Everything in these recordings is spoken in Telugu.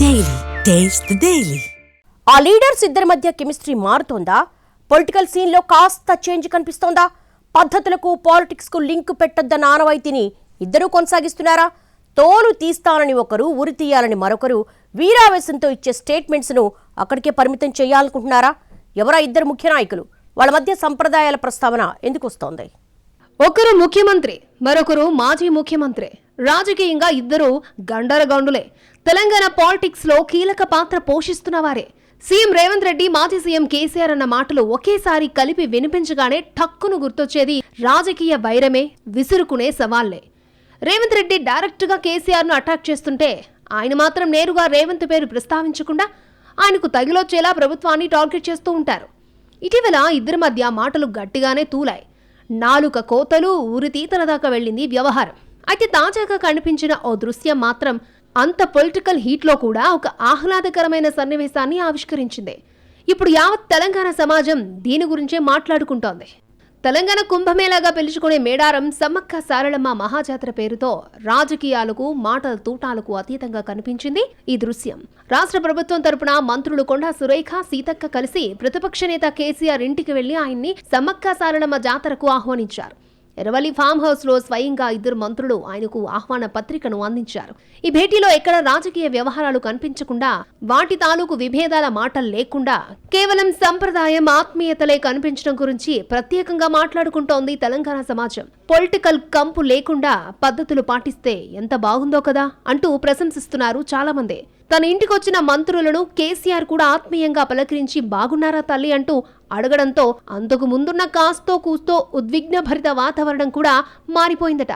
Daily taste the daily. ఆ లీడర్స్ ఇద్దరి మధ్య కెమిస్ట్రీ మారుతోందా? పొలిటికల్ సీన్ లో కాస్త చేంజ్ కనిపిస్తోందా? పద్ధతులకు పాలిటిక్స్ కు లింక్ పెట్టొద్దన్న ఆనవాయితీని ఇద్దరూ కొనసాగిస్తున్నారా? తోలు తీస్తానని ఒకరు, ఉరి తీయాలని మరొకరు వీరావేశంతో ఇచ్చే స్టేట్మెంట్స్ ను అక్కడికే పరిమితం చేయాలనుకుంటున్నారా? ఎవరా ఇద్దరు ముఖ్య నాయకులు? వాళ్ళ మధ్య సంప్రదాయాల ప్రస్తావన ఎందుకు వస్తోంది? ఒకరు ముఖ్యమంత్రి, మరొకరు మాజీ ముఖ్యమంత్రి. రాజకీయంగా ఇద్దరు గండరగౌండులే. తెలంగాణ పాలిటిక్స్ లో కీలక పాత్ర పోషిస్తున్నవారే. సీఎం రేవంత్ రెడ్డి, మాజీ సీఎం కేసీఆర్ అన్న మాటలు ఒకేసారి కలిపి వినిపించగానే ఠక్కును గుర్తొచ్చేది రాజకీయ వైరమే, విసురుకునే సవాళ్లే. రేవంత్ రెడ్డి డైరెక్ట్ గా కేసీఆర్ ను అటాక్ చేస్తుంటే ఆయన మాత్రం నేరుగా రేవంత్ పేరు ప్రస్తావించకుండా ఆయనకు తగిలొచ్చేలా ప్రభుత్వాన్ని టార్గెట్ చేస్తూ ఉంటారు. ఇటీవల ఇద్దరి మధ్య మాటలు గట్టిగానే తూలాయి. నాలుక కోతలు, ఉరితీతల దాకా వెళ్లింది వ్యవహారం. అయితే తాజాగా కనిపించిన ఓ దృశ్యం మాత్రం అంత పొలిటికల్ హీట్లో కూడా ఒక ఆహ్లాదకరమైన సన్నివేశాన్ని ఆవిష్కరించింది. ఇప్పుడు యావత్ తెలంగాణ సమాజం దీని గురించే మాట్లాడుకుంటోంది. తెలంగాణ కుంభమేళాగా పిలుచుకునే మేడారం సమ్మక్క సారళమ్మ మహాజాతర పేరుతో రాజకీయాలకు, మాటల తూటాలకు అతీతంగా కనిపించింది ఈ దృశ్యం. రాష్ట్ర ప్రభుత్వం తరపున మంత్రులు కొండా సురేఖ, సీతక్క కలిసి ప్రతిపక్ష నేత కేసీఆర్ ఇంటికి వెళ్లి ఆయన్ని సమ్మక్క సారళమ్మ జాతరకు ఆహ్వానించారు. ఎర్రవల్లి ఫామ్ హౌస్ లో స్వయంగా ఇద్దరు మంత్రులు ఆయనకు ఆహ్వాన పత్రికను అందించారు. ఈ భేటీలో ఎక్కడ రాజకీయ వ్యవహారాలు కనిపించకుండా, వాటి తాలూకు విభేదాల మాటలు లేకుండా కేవలం సంప్రదాయం, ఆత్మీయతలే కనిపించడం గురించి ప్రత్యేకంగా మాట్లాడుకుంటోంది తెలంగాణ సమాజం. పొలిటికల్ కంపు లేకుండా పద్ధతులు పాటిస్తే ఎంత బాగుందో కదా అంటూ ప్రశంసిస్తున్నారు చాలా మంది. తన ఇంటికొచ్చిన మంత్రులను కేసీఆర్ కూడా ఆత్మీయంగా పలకరించి బాగున్నారా తల్లి అంటూ అడగడంతో అంతకు ముందున్న కాస్తో కూస్తో ఉద్విగ్న భరిత వాతావరణం కూడా మారిపోయిందట.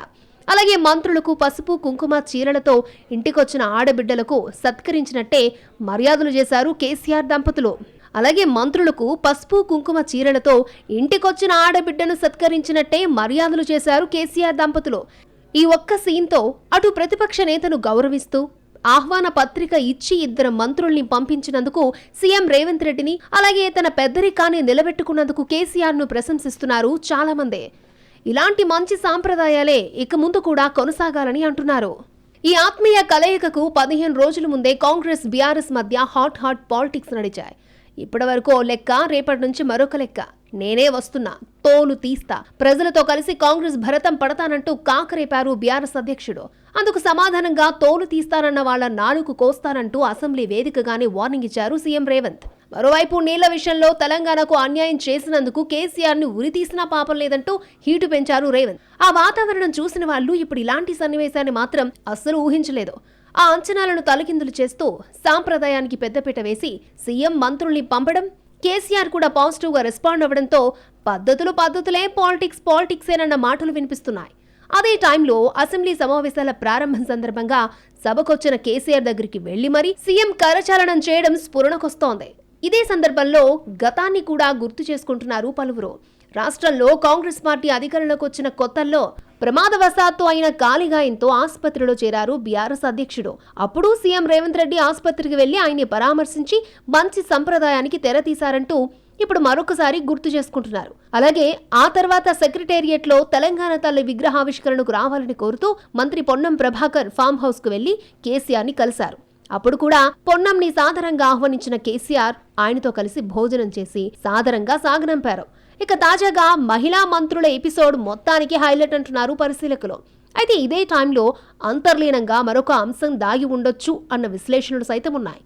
అలాగే మంత్రులకు పసుపు కుంకుమ చీరలతో ఇంటికొచ్చిన ఆడబిడ్డలకు సత్కరించినట్టే మర్యాదలు చేశారు కేసీఆర్ దంపతులు. అలాగే మంత్రులకు పసుపు కుంకుమ చీరలతో ఇంటికొచ్చిన ఆడబిడ్డను సత్కరించినట్టే మర్యాదలు చేశారు కేసీఆర్ దంపతులు. ఈ ఒక్క సీన్తో అటు ప్రతిపక్ష నేతను గౌరవిస్తూ ఆహ్వాన పత్రిక ఇచ్చి ఇద్దరు మంత్రుల్ని పంపించినందుకు సీఎం రేవంత్ రెడ్డిని, అలాగే తన పెద్దరికాన్ని నిలబెట్టుకున్నందుకు కేసీఆర్ ను ప్రశంసిస్తున్నారు చాలా మంది. ఇలాంటి మంచి సాంప్రదాయాలే ఇక ముందు కూడా కొనసాగాలని అంటున్నారు. ఈ ఆత్మీయ కలయికకు 15 రోజుల ముందే కాంగ్రెస్, బీఆర్ఎస్ మధ్య హాట్ పాలిటిక్స్ నడిచాయి. ఇప్పటి వరకు ఓ లెక్క, రేపటి నుంచి మరొక లెక్క. నేనే వస్తున్నా, తోలు తీస్తా, ప్రజలతో కలిసి కాంగ్రెస్ భరతం పడతానంటూ కాకరేపారు బీఆర్ఎస్ అధ్యక్షుడు. అందుకు సమాధానంగా తోలు తీస్తానన్న వాళ్ల నాలుగు కోస్తానంటూ అసెంబ్లీ వేదికగానే వార్నింగ్ ఇచ్చారు సీఎం రేవంత్. మరోవైపు నీళ్ల విషయంలో తెలంగాణకు అన్యాయం చేసినందుకు కేసీఆర్ ను ఉరి తీసినా పాపం లేదంటూ హీటు పెంచారు రేవంత్. ఆ వాతావరణం చూసిన వాళ్ళు ఇప్పుడు ఇలాంటి సన్నివేశాన్ని మాత్రం అస్సలు ఊహించలేదు. ఆ అంచనాలను తలకిందులు చేస్తూ సాంప్రదాయానికి పెద్దపీట వేసి సీఎం మంత్రుల్ని పంపడం, కేసీఆర్ కూడా పాజిటివ్ గా రెస్పాండ్ అవ్వడంతో పద్ధతులే, పాలిటిక్సేనన్న మాటలు వినిపిస్తున్నాయి. అదే టైంలో అసెంబ్లీ సమావేశాల ప్రారంభం సందర్భంగా సభకొచ్చిన కేసీఆర్ దగ్గరికి వెళ్లి మరీ సీఎం కరచాలనం చేయడం స్ఫురణకొస్తోంది. ఇదే సందర్భంలో గతాన్ని కూడా గుర్తు చేసుకుంటున్నారు పలువురు. రాష్ట్రంలో కాంగ్రెస్ పార్టీ అధికారంలోకి వచ్చిన కొత్తల్లో ప్రమాదవశాత్తు అయిన కాలిగాయంతో ఆసుపత్రిలో చేరారు బీఆర్ఎస్ అధ్యక్షుడు. అప్పుడు సీఎం రేవంత్ రెడ్డి ఆసుపత్రికి వెళ్లి ఆయన్ని పరామర్శించి మంచి సంప్రదాయానికి తెరతీశారంటూ ఇప్పుడు మరొకసారి గుర్తు చేసుకుంటున్నారు. అలాగే ఆ తర్వాత సెక్రటేరియట్ లో తెలంగాణ తల్లి విగ్రహావిష్కరణకు రావాలని కోరుతూ మంత్రి పొన్నం ప్రభాకర్ ఫామ్ హౌస్ కు వెళ్లి కేసీఆర్ ని కలిశారు. అప్పుడు కూడా పొన్నంని సాదరంగా ఆహ్వానించిన కేసీఆర్ ఆయనతో కలిసి భోజనం చేసి సాదరంగా సాగనంపారు. ఇక తాజాగా మహిళా మంత్రుల ఎపిసోడ్ మొత్తానికి హైలైట్ అంటున్నారు పరిశీలకులు. అయితే ఇదే టైంలో అంతర్లీనంగా మరొక అంశం దాగి ఉండొచ్చు అన్న విశ్లేషణలు సైతం ఉన్నాయి.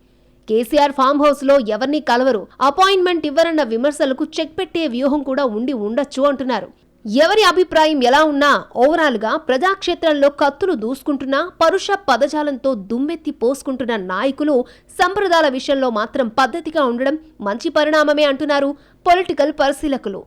కేసీఆర్ ఫామ్ హౌస్ లో ఎవరిని కలవరు, అపాయింట్మెంట్ ఇవ్వరన్న విమర్శలకు చెక్ పెట్టే వ్యూహం కూడా ఉండి ఉండొచ్చు అంటున్నారు. ఎవరి అభిప్రాయం ఎలా ఉన్నా ఓవరాల్ గా ప్రజాక్షేత్రంలో కత్తులు దూసుకుంటున్నా, పరుష పదజాలంతో దుమ్మెత్తి పోసుకుంటున్న నాయకులు సంప్రదాయాల విషయంలో మాత్రం పద్ధతిగా ఉండడం మంచి పరిణామమే అంటున్నారు పొలిటికల్ పరిశీలకులు.